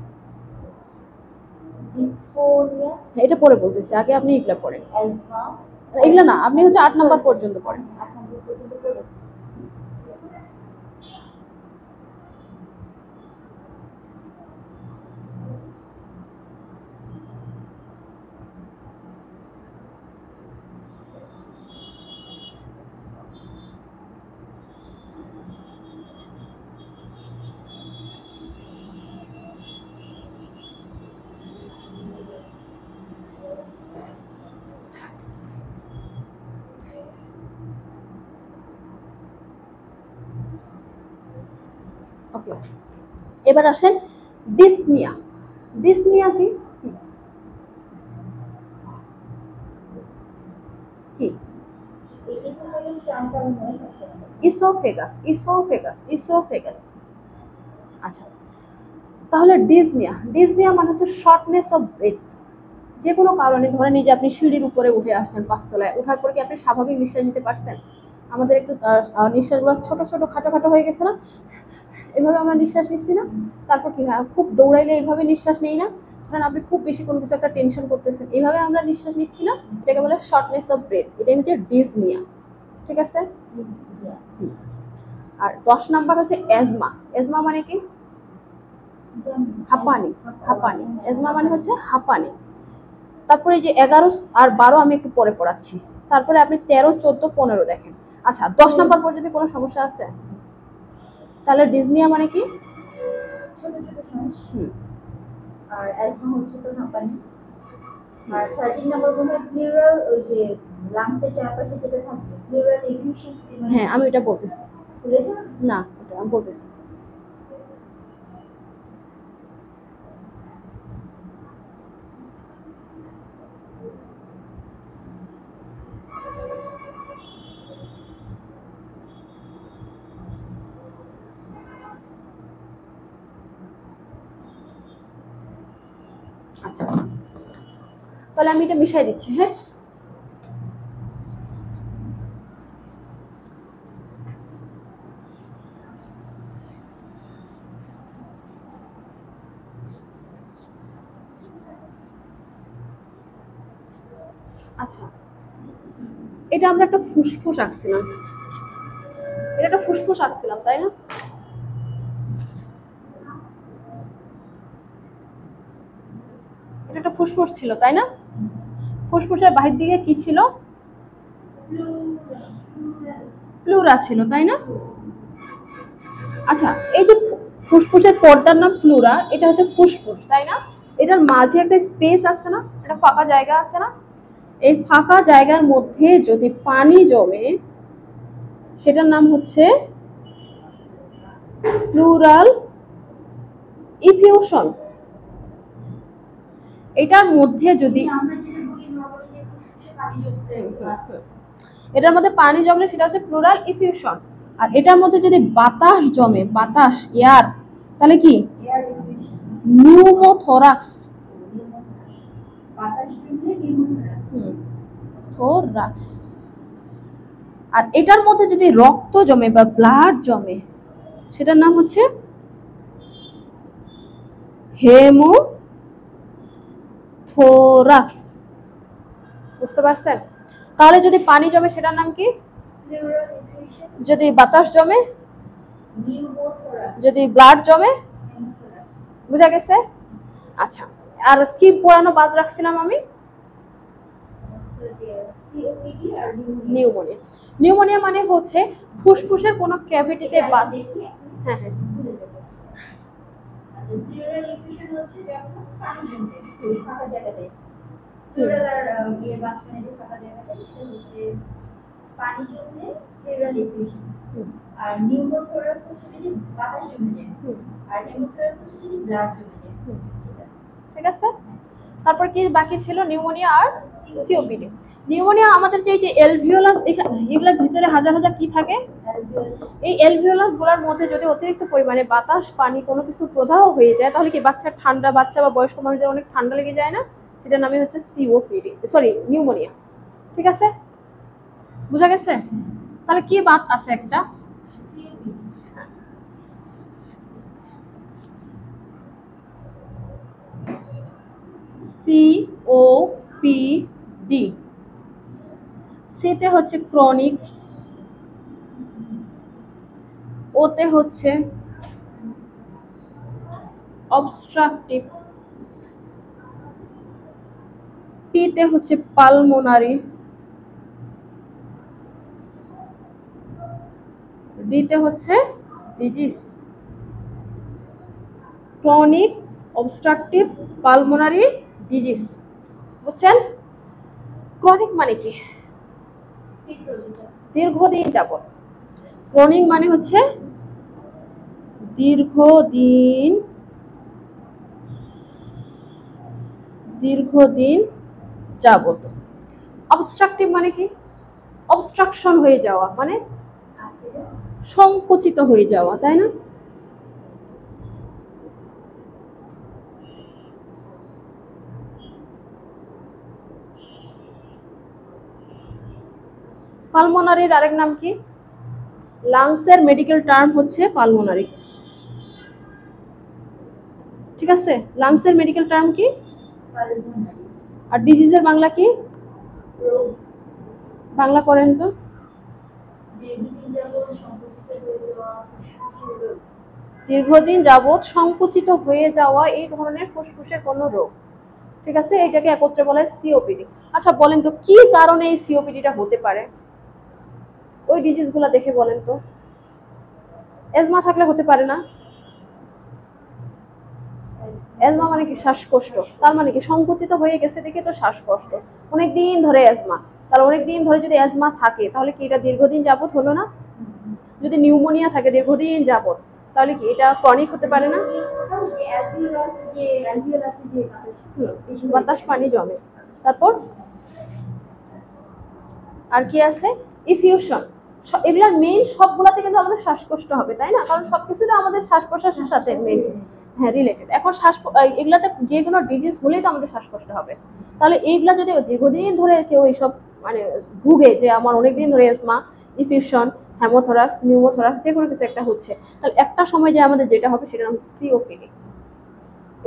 dysphonia. এটা পরে বলতেছি, আগে আপনি এগুলা পড়েন। অ্যাজমা, এগুলা না, আপনি হচ্ছে 8 নাম্বার পর্যন্ত পড়েন। 8 নাম্বার পর্যন্ত পড়েছি। ওকে, এবার আসেন ডিসনিয়া। ডিসনিয়া কি? কি? Oesophagus, oesophagus, oesophagus. আচ্ছা, তাহলে ডিসনিয়া, ডিসনিয়া মানে হচ্ছে শর্টনেস অফ ব্রেথ। যে কোনো কারণে ধরেন এই যে আপনি সিঁড়ির উপরে উঠে আসছেন 5 তলায়, ওঠার পর কি আপনি স্বাভাবিক নিঃশ্বাস নিতে পারছেন? আমাদের একটু নিঃশ্বাসগুলো ছোট ছোট খাটো খাটো হয়ে গেছে না, এভাবে আমরা নিঃশ্বাস নিচ্ছি না। তারপর কি হয়, খুব দৌড়াইলে এইভাবে নিঃশ্বাস নেই না। ধরেন আপনি খুব বেশি কোনো কিছু একটা টেনশন করতেছেন, এইভাবে আমরা নিঃশ্বাস নিচ্ছি না, এটাকে বলে শর্টনেস অফ ব্রেথ, এটাই হচ্ছে ডিসনিয়া। ঠিক আছে। আর 10 নাম্বার হচ্ছে এজমা। এজমা মানে কি? হাঁপানি। হাঁপানি, এজমা মানে হচ্ছে হাঁপানি। তারপরে যে 11 আর 12 আমি একটু পরে পড়াচ্ছি। তারপরে আপনি 13, 14, 15 দেখেন। আচ্ছা 10 নাম্বার পর যদি কোনো সমস্যা আছে, তাহলে ডিসনিয়া মানে কি? ছোট ছোট শ্বাস। আর অ্যাজমা হচ্ছে তো হাঁপানি। আর 13 নাম্বার মনে হয় প্লিউরাল, ওই যে লাংসের চারপাশে যেটা থাকে প্লিউরাল এফিউশন। হ্যাঁ আমি এটা বলতেছি ফুলে যাওয়া। না, ওটা আমি বলতেছি। আচ্ছা তাহলে আমি এটা মিশাই দিচ্ছি। হ্যাঁ আচ্ছা, এটা আমরা একটা ফুসফুস আঁকছিলাম, এটা একটা ফুসফুস আঁকছিলাম তাই না? এটা একটা ফুসফুস ছিল তাই না? ফুসফুসের বাহির দিকে কি ছিল? প্লুরা ছিল তাই না? আচ্ছা এই যে ফুসফুসের পর্দার নাম প্লুরা, এটা হচ্ছে ফুসফুস তাই না? এটার মাঝে একটা স্পেস আছে না, একটা ফাঁকা জায়গা আছে না? এই ফাঁকা জায়গার মধ্যে যদি পানি জমে সেটার নাম হচ্ছে প্লুরাল ইফিউশন। এটার মধ্যে যদি আমরা যেটা বলি নরমালি যে ফুসফুসে পানি জমছে, এটার মধ্যে পানি জমলে সেটা হচ্ছে প্লুরাল ইফিউশন। আর এটার মধ্যে যদি বাতাস জমে, বাতাস এয়ার, তাহলে কি? এয়ার এফিউশন। নিউমোথোরাক্স। বাতাস জমলে নিউমোথোরাক্স। থোরাক্স। আর এটার মধ্যে যদি রক্ত জমে বা ব্লাড জমে সেটার নাম হচ্ছে হেমোথোরাক্স। বুঝতে পারছেন? তাহলে যদি পানি জমে সেটার নাম কি? প্লিউরাল এফিউশন। যদি বাতাস জমে, নিউমোথোরাক্স। যদি ব্লাড জমে, নিউমোথোরাক্স। বুঝা গেছে? আচ্ছা আর কি পড়ানো বাদ রাখছিলাম আমি? সিওপিডি আর নিউমোনিয়া। নিউমোনিয়া মানে হচ্ছে ফুসফুসের কোনো ক্যাভিটিতে বাধে। হ্যাঁ হ্যাঁ প্লিউরাল এফিউশন হচ্ছে যখন পানি জমে ওই ফাঁকা জায়গাতে। প্লিউরাল আর এর মাঝখানে যে ফাঁকা জায়গাটা সেটা হচ্ছে পানি জমলে প্লিউরাল এফিউশন। আর নিউমোথোরাক্স হচ্ছে যদি বাতাস জমে যায়। আর নিউমোথোরাক্স হচ্ছে যদি ব্লাড জমে যায়। ঠিক আছে। তারপর কি বাকি ছিল? নিউমোনিয়া আর সিওপিডি। নিউমোনিয়া আমাদের যে এলভিওলাস, এগুলোর ভিতরে হাজার হাজার কি থাকে? এই এলভিওলাস গুলোর মধ্যে যদি অতিরিক্ত পরিমাণে বাতাস পানি কোনো কিছু প্রদাহ হয়ে যায় তাহলে কি বাচ্চার ঠান্ডা, বাচ্চা বা বয়স্ক মানুষদের অনেক ঠান্ডা লেগে যায় না? সেটার নামই হচ্ছে সিওপিডি, সরি নিউমোনিয়া। ঠিক আছে, বুঝা গেছে? তাহলে কি বাত আছে একটা? COPD। সিতে হচ্ছে ক্রনিক, ওতে হচ্ছে অবস্ট্রাকটিভ, পিতে হচ্ছে পালমোনারি, ডিতে হচ্ছে disease. Chronic, obstructive, pulmonary, disease. বুঝছেন? ক্রনিক মানে কি? দীর্ঘদিন যাবত। ক্রনিক মানে হচ্ছে দীর্ঘদিন, দীর্ঘদিন যাবত। অবস্ট্রাকটিভ মানে কি? অবস্ট্রাকশন হয়ে যাওয়া, মানে সংকুচিত হয়ে যাওয়া, তাই না? পালমোনারির আরেক নাম কি? লাংসের মেডিকেল টার্ম হচ্ছে পালমোনারি, ঠিক আছে? লাংসের মেডিকেল টার্ম কি? পালমোনারি। আর ডিজিজের বাংলা কি? রোগ। বাংলা করেন তো। দীর্ঘদিন যাবৎ সংকুচিত হয়ে যাওয়া ফুসফুসের রোগ। দীর্ঘদিন যাবৎ সংকুচিত হয়ে যাওয়া এই ধরনের ফুসফুসের কোনো রোগ, ঠিক আছে? এটাকে একত্রে বলা হয় সিওপিডি। আচ্ছা বলেন তো কি কারণে এই সিওপিডিটা হতে পারে? ওই ডিজিজগুলো দেখে বলেন তো। এজমা থাকলে হতে পারে না? এজমা মানে কি? শ্বাসকষ্ট। তার মানে কি সংকুচিত হয়ে গেছে দেখে তো শ্বাসকষ্ট। অনেকদিন ধরে এজমা, তাহলে অনেকদিন ধরে যদি এজমা থাকে তাহলে কি এটা দীর্ঘদিন যাবৎ হলো না? যদি নিউমোনিয়া থাকে দীর্ঘদিন যাবৎ তাহলে কি এটা ক্রনিক হতে পারে না? বাতাস পানি জমে। তারপর আর কি আছে? ইফিউশন। এগুলার মেইন সবগুলাতে কিন্তু আমাদের শ্বাসকষ্ট হবে, তাই না? কারণ সবকিছু তো আমাদের শ্বাস প্রশ্বাসের সাথে হ্যাঁ রিলেটেড। এখন এগুলাতে যে কোনো ডিজিজ হলেই তো আমাদের শ্বাসকষ্ট হবে। তাহলে এইগুলা যদি দীর্ঘদিন ধরে কেউ এইসব মানে ভুগে, যে আমার অনেকদিন ধরে এসমা, ইফিউশন, হ্যামোথরাক্স, নিউমোথরাক্স যে কোনো কিছু একটা হচ্ছে, তাহলে একটা সময় যে আমাদের যেটা হবে সেটা হচ্ছে সিওপিডি।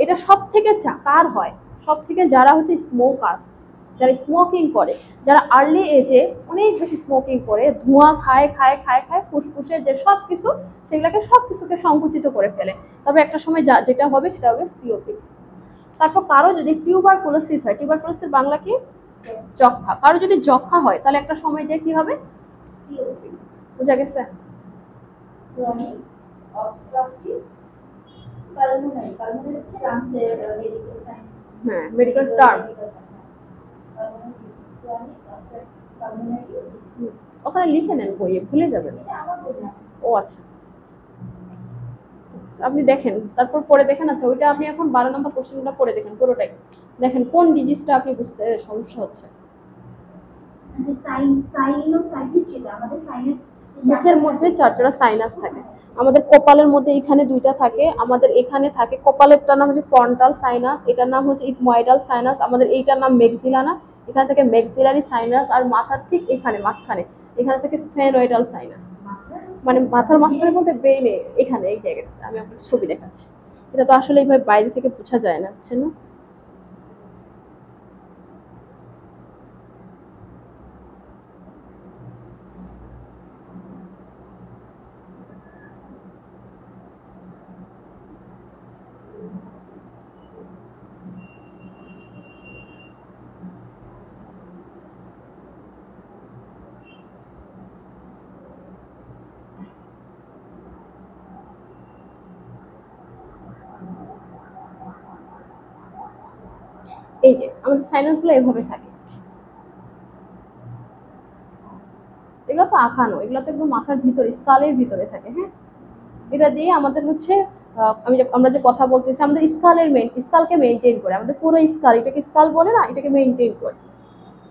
এটা সব থেকে কার হয়? সব থেকে যারা হচ্ছে স্মোকার, যারা স্মোকিং করে, যারা আর্লি এজে অনেক বেশি স্মোকিং করে, ধোঁয়া খায় খায় খায় খায়, ফুসফুসের যে সব কিছু সেগুলোকে সব কিছুকে সংকুচিত করে ফেলে, তবে একটা সময় যেটা হবে সেটা হবে সিওপিডি। তারপর কারো যদি টিউবারকুলোসিস হয়, টিউবারকুলোসিস বাংলা কি? যক্ষা। কারো যদি যক্ষা হয় তাহলে একটা সময় যে কি হবে? সিওপিডি। বুঝা গেছে? Chronic obstructive pulmonary. পালমোনারি হচ্ছে লাংসের মেডিকেল সায়েন্স। হ্যাঁ, মেডিকেল টার্ম। ওখানে লিখে নেন বইয়ে, ভুলে যাবেন। ও আচ্ছা, আপনি দেখেন, তারপর পড়ে দেখেন। আচ্ছা ওইটা আপনি এখন 12 নম্বর কোশ্চেনটা পড়ে দেখেন পুরোটাই, দেখেন কোন ডিজিজটা আপনি বুঝতে সমস্যা হচ্ছে। যে সাইনোসাইটিস যেটা আমাদের সাইনাস, মুখের মধ্যে চারটা সাইনাস থাকে। আমাদের কপালের মধ্যে এখানে দুইটা থাকে, আমাদের এখানে থাকে। কপালেরটার নাম হচ্ছে ফ্রন্টাল সাইনাস, এটার নাম হচ্ছে ইথময়েডাল সাইনাস, আমাদের এইটার নাম মেক্সিলানা, এখান থেকে মেক্সিলারি সাইনাস। আর মাথার ঠিক এখানে মাঝখানে এখানে থেকে স্ফেনয়েডাল সাইনাস, মানে মাথার মাঝখানে বলতে ব্রেইনে এখানে এই জায়গাটা। আমি আপনাকে ছবি দেখাচ্ছি। এটা তো আসলে এইভাবে বাইরে থেকে বোঝা যায় না, বুঝছেন না? এই যে আমাদের সাইনাসগুলো এভাবে থাকে, এগুলো তো আঁকানো, এগুলো তো একদম মাথার ভিতরে স্কালের ভিতরে থাকে। হ্যাঁ, এটা দিয়ে আমাদের হচ্ছে আমরা যে কথা বলতেছি আমাদের স্কালকে মেনটেন করে, আমাদের পুরো স্কাল, এটাকে স্কাল বলে না, এটাকে মেনটেন করে,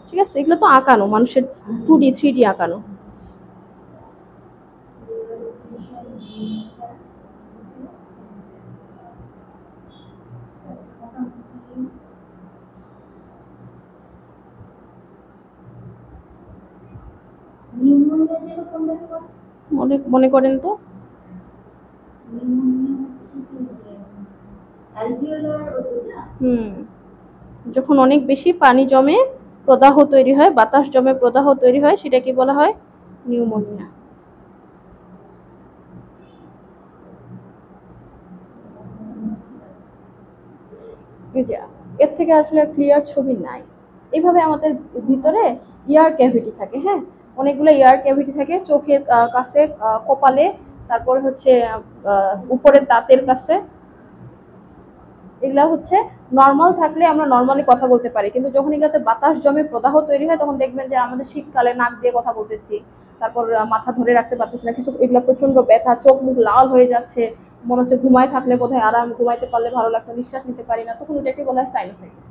ঠিক আছে? এগুলো তো আঁকানো, মানুষের 2D 3D আঁকানো। নিউমোনিয়া যেটা কোনটাকে বলে? মনে করেন তো। নিউমোনিয়া হচ্ছে কি যে অ্যালভিওলার ওটা। যখন অনেক বেশি পানি জমে প্রদাহ তৈরি হয়, বাতাস জমে প্রদাহ তৈরি হয়, সেটা কি বলা হয়? নিউমোনিয়া। এর থেকে আসলে ক্লিয়ার ছবি নাই। এইভাবে আমাদের ভিতরে ইয়ার ক্যাভিটি থাকে। হ্যাঁ, অনেকগুলো ইয়ার ক্যাভিটি থাকে, চোখের কাছে, কপালে, তারপর হচ্ছে উপরের দাঁতের কাছে। এগুলা হচ্ছে নর্মাল থাকলে আমরা নর্মালি কথা বলতে পারি, কিন্তু যখন এগুলোতে বাতাস জমে প্রদাহ তৈরি হয় তখন দেখবেন যে আমাদের শীতকালে নাক দিয়ে কথা বলতেছি, তারপর মাথা ধরে রাখতে পারতেছি না কিছু, এগুলো প্রচন্ড ব্যথা, চোখ মুখ লাল হয়ে যাচ্ছে, মনে হচ্ছে ঘুমায় থাকলে বোধহয় আরাম, ঘুমাইতে পারলে ভালো লাগতো, নিঃশ্বাস নিতে পারি না, তখন ওটাকে বলা হয় সাইনোসাইটিস।